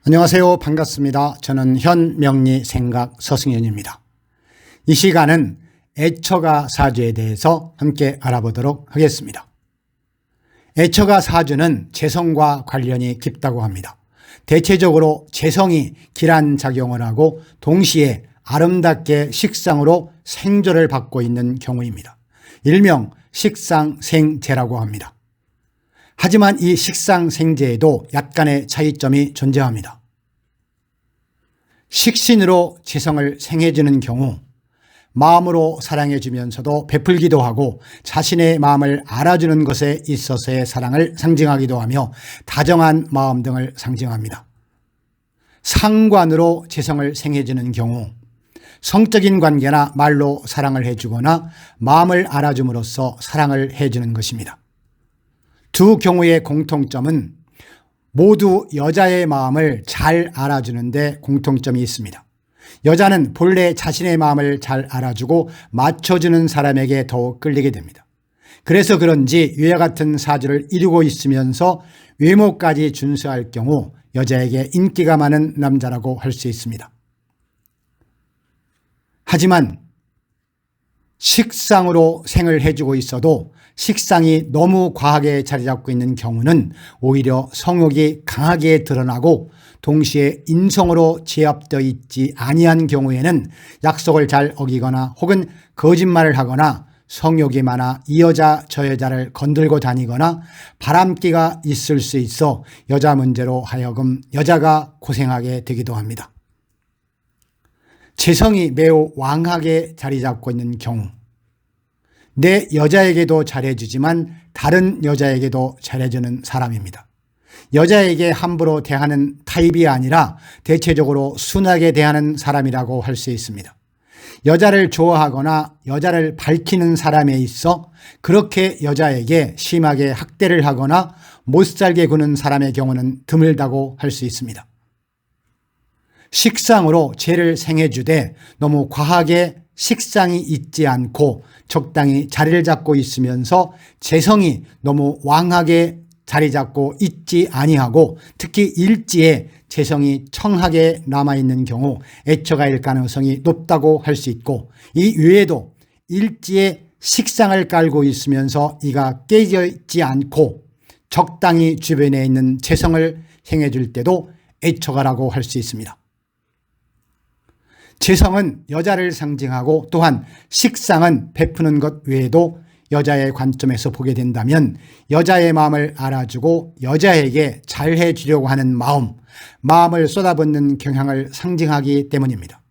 안녕하세요. 반갑습니다. 저는 현명리 생각 서승현입니다. 이 시간은 애처가 사주에 대해서 함께 알아보도록 하겠습니다. 애처가 사주는 재성과 관련이 깊다고 합니다. 대체적으로 재성이 기란작용을 하고 동시에 아름답게 식상으로 생조를 받고 있는 경우입니다. 일명 식상생재라고 합니다. 하지만 이 식상생재에도 약간의 차이점이 존재합니다. 식신으로 재성을 생해주는 경우 마음으로 사랑해주면서도 베풀기도 하고 자신의 마음을 알아주는 것에 있어서의 사랑을 상징하기도 하며 다정한 마음 등을 상징합니다. 상관으로 재성을 생해주는 경우 성적인 관계나 말로 사랑을 해주거나 마음을 알아줌으로써 사랑을 해주는 것입니다. 두 경우의 공통점은 모두 여자의 마음을 잘 알아주는 데 공통점이 있습니다. 여자는 본래 자신의 마음을 잘 알아주고 맞춰주는 사람에게 더욱 끌리게 됩니다. 그래서 그런지 위와 같은 사주를 이루고 있으면서 외모까지 준수할 경우 여자에게 인기가 많은 남자라고 할 수 있습니다. 하지만 식상으로 생을 해주고 있어도 식상이 너무 과하게 자리 잡고 있는 경우는 오히려 성욕이 강하게 드러나고 동시에 인성으로 제압되어 있지 아니한 경우에는 약속을 잘 어기거나 혹은 거짓말을 하거나 성욕이 많아 이 여자 저 여자를 건들고 다니거나 바람기가 있을 수 있어 여자 문제로 하여금 여자가 고생하게 되기도 합니다. 재성이 매우 왕하게 자리 잡고 있는 경우 내 여자에게도 잘해주지만 다른 여자에게도 잘해주는 사람입니다. 여자에게 함부로 대하는 타입이 아니라 대체적으로 순하게 대하는 사람이라고 할 수 있습니다. 여자를 좋아하거나 여자를 밝히는 사람에 있어 그렇게 여자에게 심하게 학대를 하거나 못살게 구는 사람의 경우는 드물다고 할 수 있습니다. 식상으로 죄를 생해주되 너무 과하게 식상이 있지 않고 적당히 자리를 잡고 있으면서 재성이 너무 왕하게 자리 잡고 있지 아니하고 특히 일지에 재성이 청하게 남아있는 경우 애처가일 가능성이 높다고 할 수 있고 이 외에도 일지에 식상을 깔고 있으면서 이가 깨져 있지 않고 적당히 주변에 있는 재성을 행해줄 때도 애처가라고 할 수 있습니다. 재성은 여자를 상징하고 또한 식상은 베푸는 것 외에도 여자의 관점에서 보게 된다면 여자의 마음을 알아주고 여자에게 잘해 주려고 하는 마음을 쏟아붓는 경향을 상징하기 때문입니다.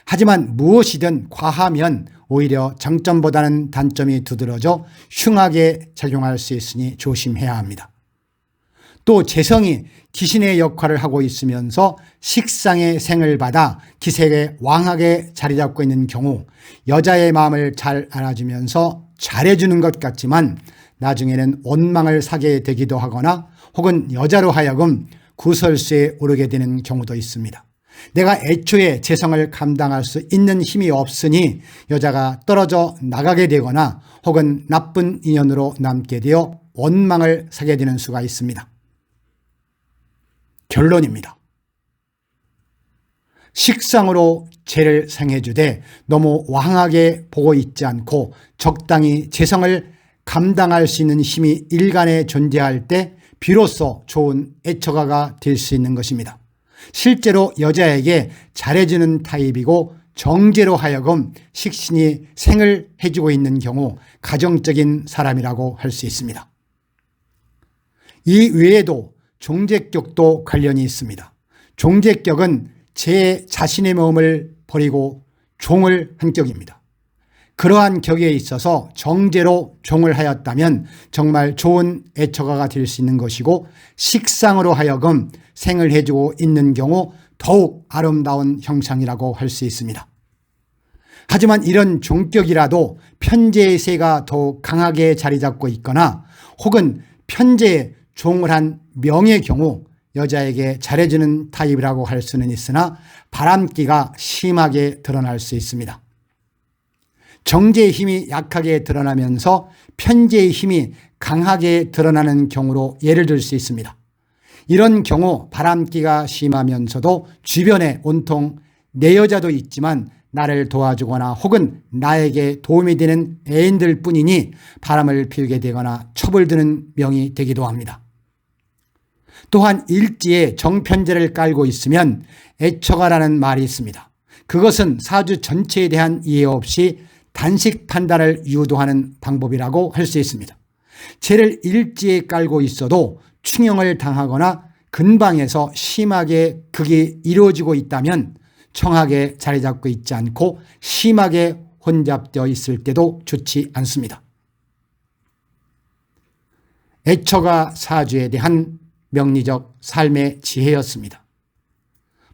하지만 무엇이든 과하면 오히려 장점보다는 단점이 두드러져 흉하게 작용할 수 있으니 조심해야 합니다. 또 재성이 기신의 역할을 하고 있으면서 식상의 생을 받아 기색에 왕하게 자리 잡고 있는 경우 여자의 마음을 잘 알아주면서 잘해주는 것 같지만 나중에는 원망을 사게 되기도 하거나 혹은 여자로 하여금 구설수에 오르게 되는 경우도 있습니다. 내가 애초에 재성을 감당할 수 있는 힘이 없으니 여자가 떨어져 나가게 되거나 혹은 나쁜 인연으로 남게 되어 원망을 사게 되는 수가 있습니다. 결론입니다. 식상으로 죄를 생해주되 너무 왕하게 보고 있지 않고 적당히 재성을 감당할 수 있는 힘이 일간에 존재할 때 비로소 좋은 애처가가 될 수 있는 것입니다. 실제로 여자에게 잘해주는 타입이고 정제로 하여금 식신이 생을 해주고 있는 경우 가정적인 사람이라고 할 수 있습니다. 이 외에도 종재격도 관련이 있습니다. 종재격은 제 자신의 몸을 버리고 종을 한 격입니다. 그러한 격에 있어서 정제로 종을 하였다면 정말 좋은 애처가가 될 수 있는 것이고 식상으로 하여금 생을 해주고 있는 경우 더욱 아름다운 형상이라고 할 수 있습니다. 하지만 이런 종격이라도 편재의 세가 더욱 강하게 자리 잡고 있거나 혹은 편재에 종을 한 명의 경우 여자에게 잘해주는 타입이라고 할 수는 있으나 바람기가 심하게 드러날 수 있습니다. 정제의 힘이 약하게 드러나면서 편재의 힘이 강하게 드러나는 경우로 예를 들 수 있습니다. 이런 경우 바람기가 심하면서도 주변에 온통 내 여자도 있지만 나를 도와주거나 혹은 나에게 도움이 되는 애인들 뿐이니 바람을 피우게 되거나 첩을 드는 명이 되기도 합니다. 또한 일지에 정편제를 깔고 있으면 애처가라는 말이 있습니다. 그것은 사주 전체에 대한 이해 없이 단식 판단을 유도하는 방법이라고 할 수 있습니다. 재를 일지에 깔고 있어도 충형을 당하거나 근방에서 심하게 극이 이루어지고 있다면 청하게 자리 잡고 있지 않고 심하게 혼잡되어 있을 때도 좋지 않습니다. 애처가 사주에 대한 명리적 삶의 지혜였습니다.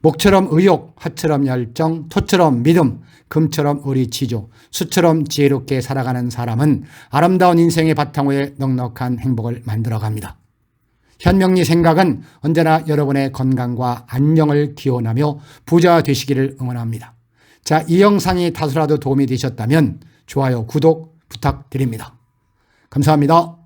목처럼 의욕, 화처럼 열정, 토처럼 믿음, 금처럼 의리치조, 수처럼 지혜롭게 살아가는 사람은 아름다운 인생의 바탕 위에 넉넉한 행복을 만들어갑니다. 현명리 생각은 언제나 여러분의 건강과 안녕을 기원하며 부자 되시기를 응원합니다. 자, 이 영상이 다소라도 도움이 되셨다면 좋아요, 구독 부탁드립니다. 감사합니다.